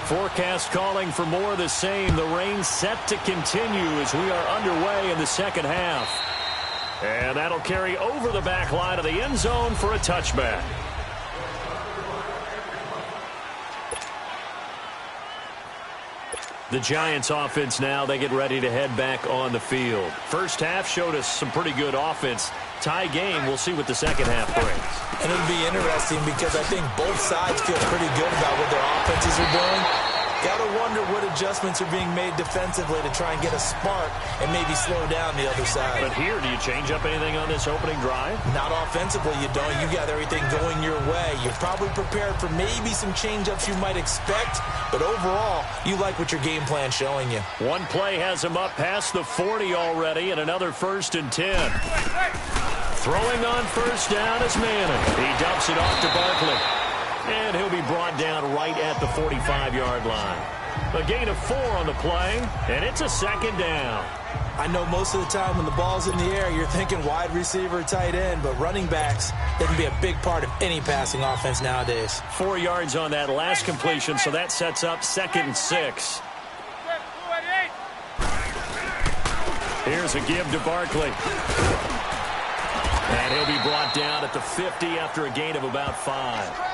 Forecast calling for more of the same. The rain set to continue as we are underway in the second half. And that'll carry over the back line of the end zone for a touchback. The Giants offense now, they get ready to head back on the field. First half showed us some pretty good offense. Tie game, we'll see what the second half brings. And it'll be interesting because I think both sides feel pretty good about what their offenses are doing. Got to wonder what adjustments are being made defensively to try and get a spark and maybe slow down the other side. But here, do you change up anything on this opening drive? Not offensively, you don't. You got everything going your way. You're probably prepared for maybe some change-ups you might expect, but overall, you like what your game plan's showing you. One play has him up past the 40 already, and another 1st and 10. Throwing on first down is Manning. He dumps it off to Barkley. And he'll be brought down right at the 45-yard line. A gain of 4 on the play, and it's a second down. I know most of the time when the ball's in the air, you're thinking wide receiver, tight end, but running backs, they can be a big part of any passing offense nowadays. 4 yards on that last completion, so that sets up 2nd and 6. Here's a give to Barkley. And he'll be brought down at the 50 after a gain of about 5.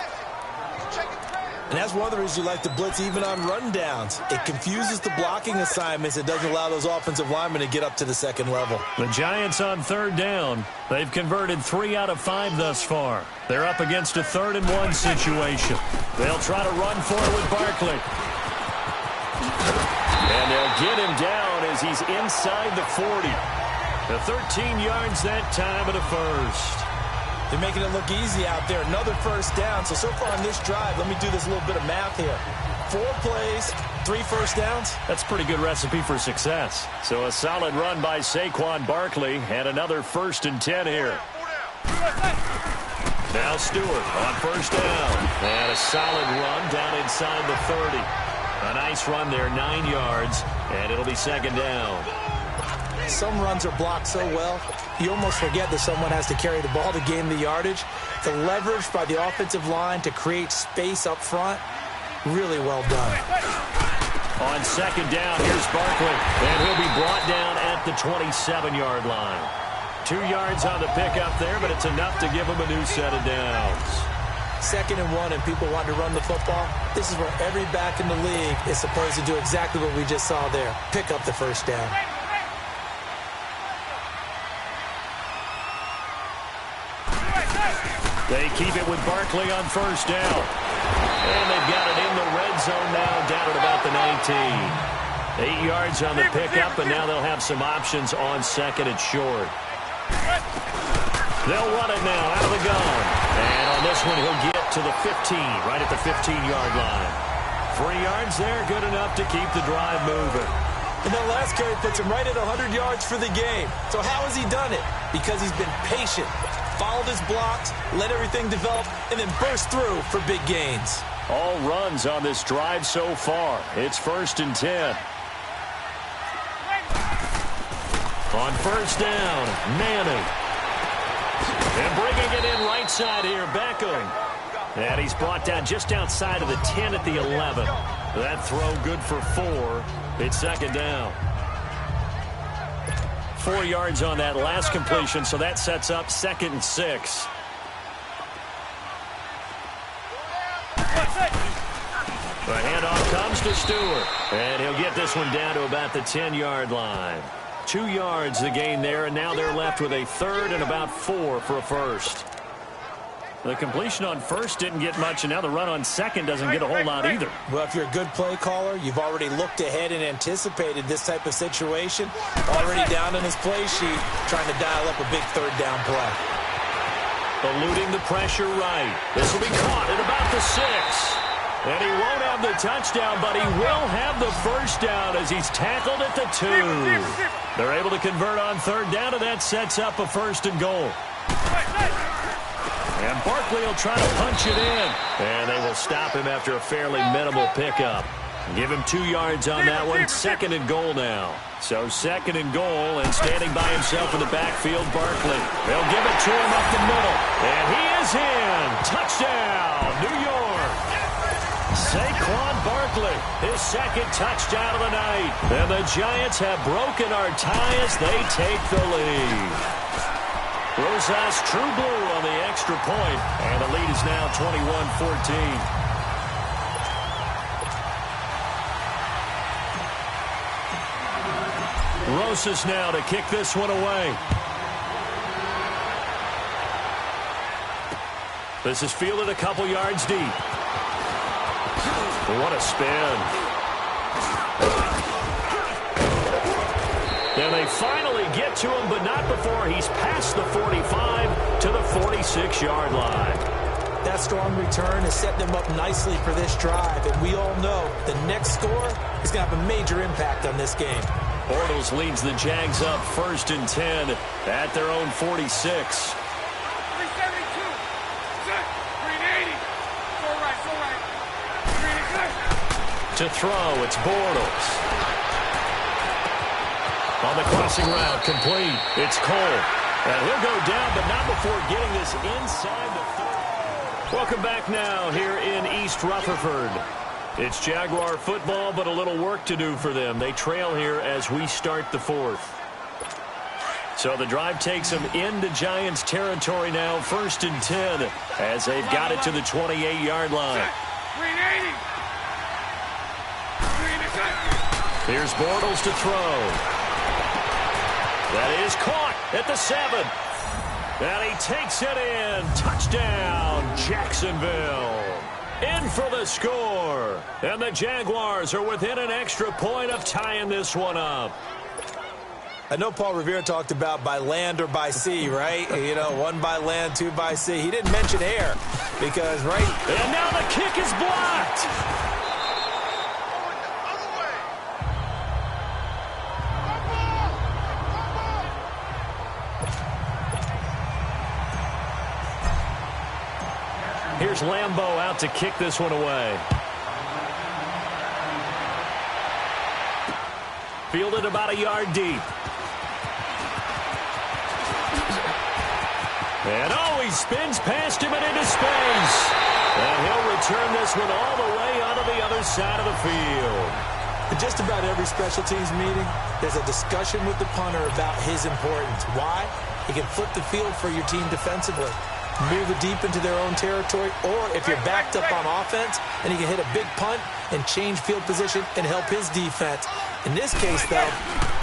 And that's one of the reasons you like to blitz even on rundowns. It confuses the blocking assignments. It doesn't allow those offensive linemen to get up to the second level. The Giants on 3rd down. They've converted 3 out of 5 thus far. They're up against a 3rd and 1 situation. They'll try to run for it with Barkley. And they'll get him down as he's inside the 40. The 13 yards that time of the first. They're making it look easy out there. Another first down. So far on this drive, let me do this little bit of math here. 4 plays, 3 first downs. That's a pretty good recipe for success. So a solid run by Saquon Barkley and another 1st and 10 here. Now Stewart on first down. And a solid run down inside the 30. A nice run there, 9 yards, and it'll be 2nd down. Some runs are blocked so well, you almost forget that someone has to carry the ball to gain the yardage. The leverage by the offensive line to create space up front, really well done. On 2nd down, here's Barkley, and he'll be brought down at the 27-yard line. 2 yards on the pickup there, but it's enough to give him a new set of downs. 2nd and 1 and people want to run the football. This is where every back in the league is supposed to do exactly what we just saw there. Pick up the first down. They keep it with Barkley on first down. And they've got it in the red zone now, down at about the 19. 8 yards on the pickup, and now they'll have some options on 2nd and short. They'll run it now out of the gun. And on this one, he'll get to the 15, right at the 15-yard line. 3 yards there, good enough to keep the drive moving. And that last carry puts him right at 100 yards for the game. So how has he done it? Because he's been patient, followed his blocks, let everything develop, and then burst through for big gains. All runs on this drive so far. It's 1st and 10. On first down, Manning. And bringing it in right side here, Beckham. And he's brought down just outside of the 10 at the 11. That throw good for 4. It's 2nd down. 4 yards on that last completion, so that sets up 2nd and 6. The handoff comes to Stewart, and he'll get this one down to about the 10-yard line. 2 yards the gain there, and now they're left with a 3rd and about 4 for a first. The completion on first didn't get much, and now the run on second doesn't get a whole lot either. Well, if you're a good play caller, you've already looked ahead and anticipated this type of situation. Already down in his play sheet, trying to dial up a big 3rd down play. Eluding the pressure right. This will be caught at about the 6. And he won't have the touchdown, but he will have the first down as he's tackled at the 2. They're able to convert on 3rd down, and that sets up a 1st and goal. And Barkley will try to punch it in. And they will stop him after a fairly minimal pickup. Give him 2 yards on that one. 2nd and goal now. So 2nd and goal, and standing by himself in the backfield, Barkley. They'll give it to him up the middle. And he is in. Touchdown, New York. Saquon Barkley, his second touchdown of the night. And the Giants have broken our tie as they take the lead. Rosas True Blue on the extra point, and the lead is now 21-14. Rosas now to kick this one away. This is fielded a couple yards deep. What a spin. And they finally get to him, but not before he's past the 45 to the 46-yard line. That strong return has set them up nicely for this drive, and we all know the next score is going to have a major impact on this game. Bortles leads the Jags up 1st and 10 at their own 46. 372. Set. 380. Go right. 386. To throw, it's Bortles. On the crossing route, complete. It's Cole. And he'll go down, but not before getting this inside the 30. Welcome back now here in East Rutherford. It's Jaguar football, but a little work to do for them. They trail here as we start the 4th. So the drive takes them into Giants territory now, 1st and 10, as they've got it to the 28-yard line. 380. Here's Bortles to throw. That is caught at the 7. And he takes it in. Touchdown, Jacksonville. In for the score. And the Jaguars are within an extra point of tying this one up. I know Paul Revere talked about by land or by sea, right? You know, 1 by land, 2 by sea. He didn't mention air because, right? And now the kick is blocked. Here's Lambeau out to kick this one away. Fielded about a yard deep. And he spins past him and into space. And he'll return this one all the way onto the other side of the field. In just about every special teams meeting, there's a discussion with the punter about his importance. Why? He can flip the field for your team defensively, move it deep into their own territory, or if you're backed up on offense, and he can hit a big punt and change field position and help his defense. In this case, though,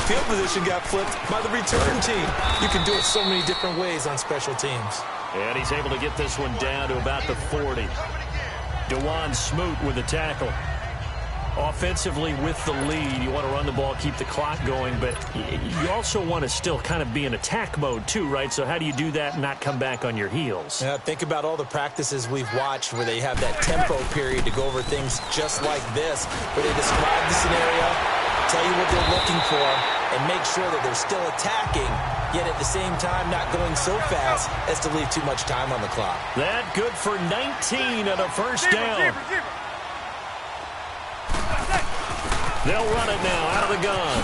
field position got flipped by the return team. You can do it so many different ways on special teams. And he's able to get this one down to about the 40. DeJuan Smoot with the tackle. Offensively with the lead, you want to run the ball, keep the clock going, but you also want to still kind of be in attack mode too, right? So how do you do that and not come back on your heels? Yeah, think about all the practices we've watched where they have that tempo period to go over things just like this, where they describe the scenario, tell you what they're looking for, and make sure that they're still attacking, yet at the same time not going so fast as to leave too much time on the clock. That good for 19 and a first down. They'll run it now out of the gun.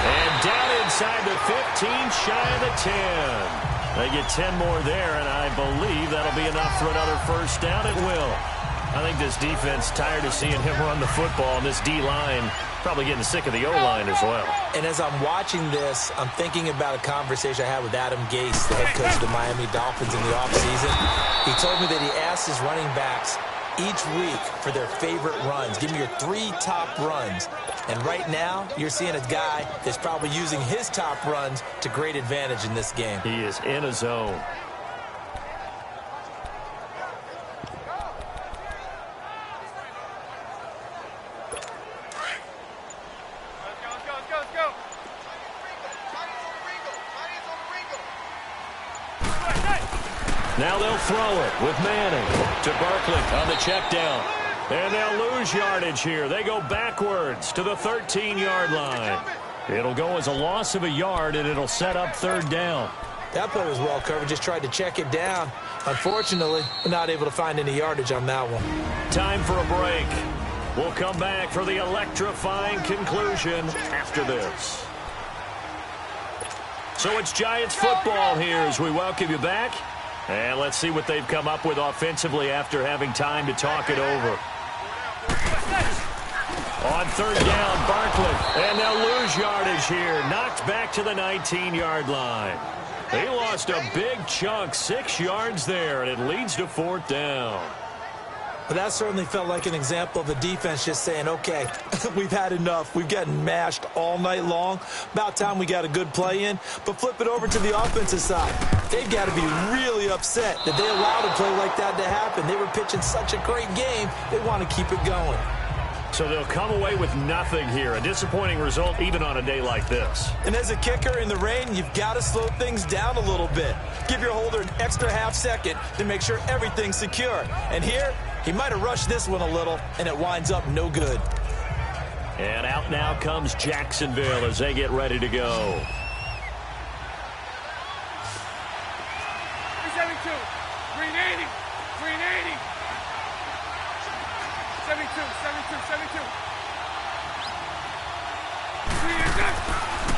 And down inside the 15, shy of the 10. They get 10 more there, and I believe that'll be enough for another first down. It will. I think this defense tired of seeing him run the football, and this D-line probably getting sick of the O-line as well. And as I'm watching this, I'm thinking about a conversation I had with Adam Gase, the head coach of the Miami Dolphins in the offseason. He told me that he asked his running backs each week for their favorite runs. Give me your 3 top runs. And right now, you're seeing a guy that's probably using his top runs to great advantage in this game. He is in a zone. Let's go. Now they'll throw it with Manning to Barkley on the check down. And they'll lose yardage here. They go backwards to the 13-yard line. It'll go as a loss of a yard, and it'll set up 3rd down. That play was well covered. Just tried to check it down. Unfortunately, we're not able to find any yardage on that one. Time for a break. We'll come back for the electrifying conclusion after this. So it's Giants football here as we welcome you back. And let's see what they've come up with offensively after having time to talk it over. On third down, Barkley. And they'll lose yardage here. Knocked back to the 19-yard line. He lost a big chunk, 6 yards there, and it leads to fourth down. But that certainly felt like an example of the defense just saying, okay, we've had enough. We've gotten mashed all night long. About time we got a good play in. But flip it over to the offensive side. They've got to be really upset that they allowed a play like that to happen. They were pitching such a great game, they want to keep it going. So they'll come away with nothing here. A disappointing result even on a day like this. And as a kicker in the rain, you've got to slow things down a little bit. Give your holder an extra half second to make sure everything's secure. And here, he might have rushed this one a little, and it winds up no good. And out now comes Jacksonville as they get ready to go. 372, 380, 380. 72, 72, 72.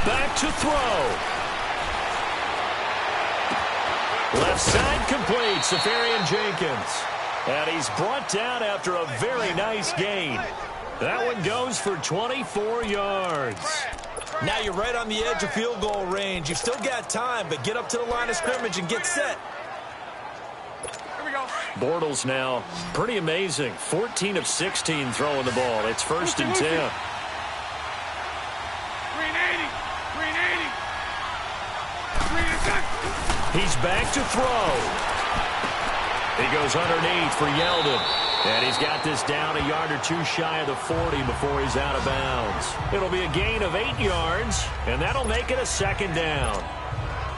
Back to throw. Left side complete, Safarian Jenkins. And he's brought down after a very nice gain. That one goes for 24 yards. Now you're right on the edge of field goal range. You've still got time, but get up to the line of scrimmage and get set. Bortles now, pretty amazing. 14 of 16 throwing the ball. It's first and 10. 380, 380. He's back to throw. He goes underneath for Yeldon. And he's got this down a yard or two shy of the 40 before he's out of bounds. It'll be a gain of 8 yards, and that'll make it a second down.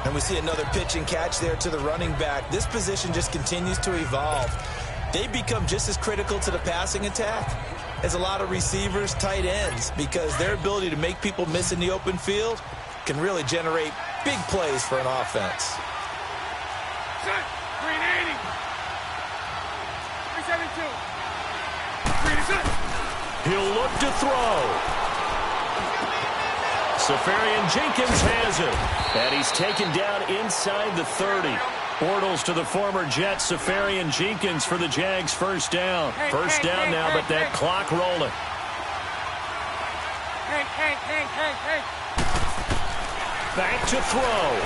And we see another pitch and catch there to the running back. This position just continues to evolve. They become just as critical to the passing attack as a lot of receivers, tight ends, because their ability to make people miss in the open field can really generate big plays for an offense. 380, 372, 380. He'll look to throw. Safarian Jenkins has it. And he's taken down inside the 30. Bortles to the former Jet, Safarian Jenkins for the Jags first down. First down now, but that clock rolling. Back to throw.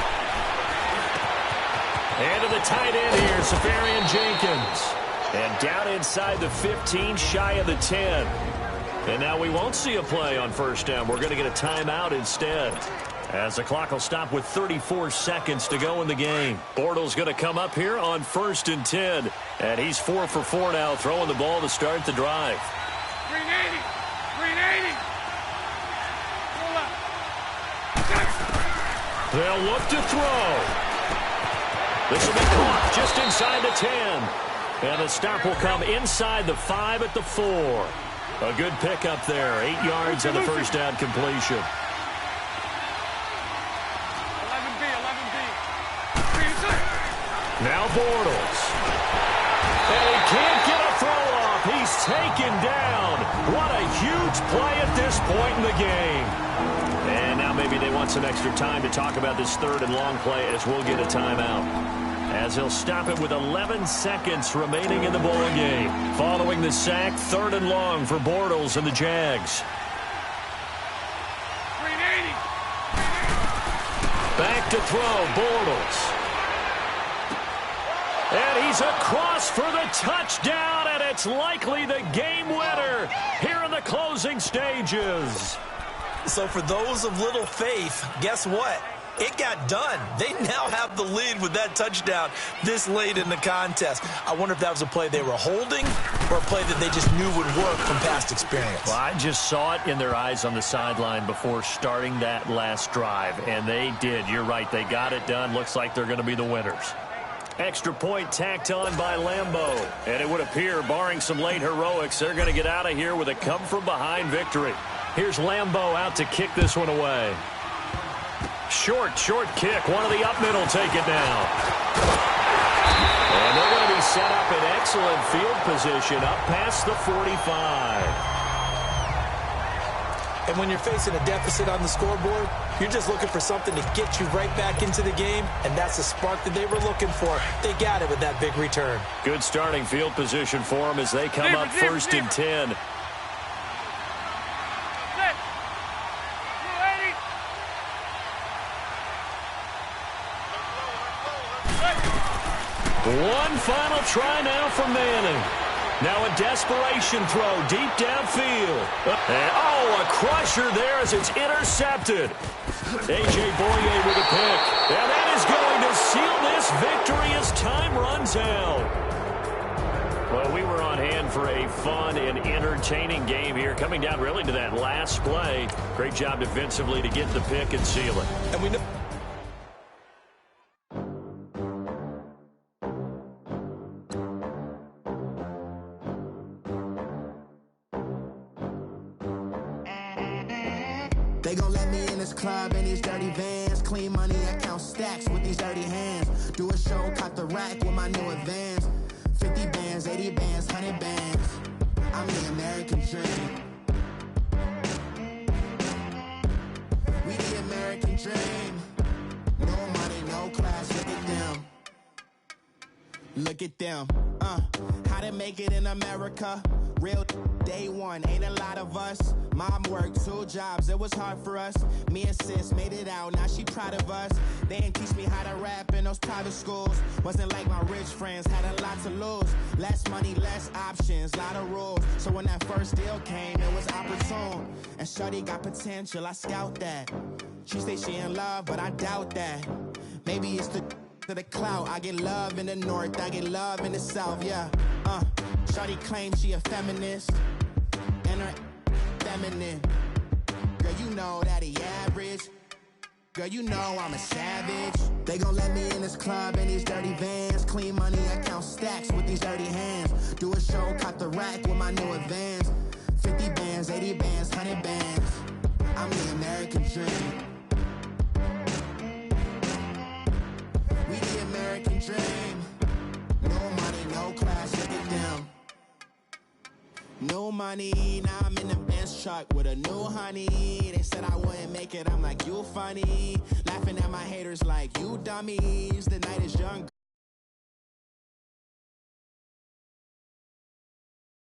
And to the tight end here, Safarian Jenkins. And down inside the 15, shy of the 10. And now we won't see a play on first down. We're going to get a timeout instead, as the clock will stop with 34 seconds to go in the game. Bortles going to come up here on first and 10. And he's 4 for 4 now, throwing the ball to start the drive. 380, 380. They'll look to throw. This will be caught just inside the 10. And the stop will come inside the 5 at the 4. A good pickup there. 8 yards on the first down completion. 11B, 11B. Now Bortles. And he can't get a throw off. He's taken down. What a huge play at this point in the game. And now maybe they want some extra time to talk about this third and long play, as we'll get a timeout, as he'll stop it with 11 seconds remaining in the ball game. Following the sack, third and long for Bortles and the Jags. 380. Back to throw, Bortles. And he's across for the touchdown, and it's likely the game winner here in the closing stages. So for those of little faith, guess what? It got done. They now have the lead with that touchdown this late in the contest. I wonder if that was a play they were holding or a play that they just knew would work from past experience. Well, I just saw it in their eyes on the sideline before starting that last drive, and they did. You're right. They got it done. Looks like they're going to be the winners. Extra point tacked on by Lambeau. And it would appear, barring some late heroics, they're going to get out of here with a come-from-behind victory. Here's Lambeau out to kick this one away. Short kick. One of the up middle take it down. And they're going to be set up in excellent field position up past the 45. And when you're facing a deficit on the scoreboard, you're just looking for something to get you right back into the game, and that's the spark that they were looking for. They got it with that big return. Good starting field position for them as they come up first and 10. One final try now for Manning. Now a desperation throw deep downfield. And, a crusher there as it's intercepted. A.J. Boye with a pick. And that is going to seal this victory as time runs out. Well, we were on hand for a fun and entertaining game here. Coming down really to that last play. Great job defensively to get the pick and seal it. And we know... They gon' let me in this club in these dirty vans. Clean money, I count stacks with these dirty hands. Do a show, caught the rack with my new advance. 50 bands, 80 bands, 100 bands. I'm the American dream. We the American dream. No money, no class, look at them. Look at them. How to make it in America. Real day one, ain't a lot of us. Mom worked 2 jobs, it was hard for us. Me and sis made it out, now she proud of us. They didn't teach me how to rap in those private schools. Wasn't like my rich friends, had a lot to lose. Less money, less options, lot of rules. So when that first deal came, it was opportune. And shorty got potential, I scout that. She say she in love, but I doubt that. Maybe it's to the clout. I get love in the north, I get love in the south, yeah. Shorty claims she a feminist, and her feminine. Girl, you know that he average. Girl, you know I'm a savage. They gon' let me in this club in these dirty vans. Clean money, I count stacks with these dirty hands. Do a show, caught the rack with my new advance. 50 bands, 80 bands, 100 bands. I'm the American dream. We the American dream. No money, no class, look at them. No money, now I'm in the Benz truck with a new honey. They said I wouldn't make it, I'm like, you funny. Laughing at my haters like, you dummies. The night is young.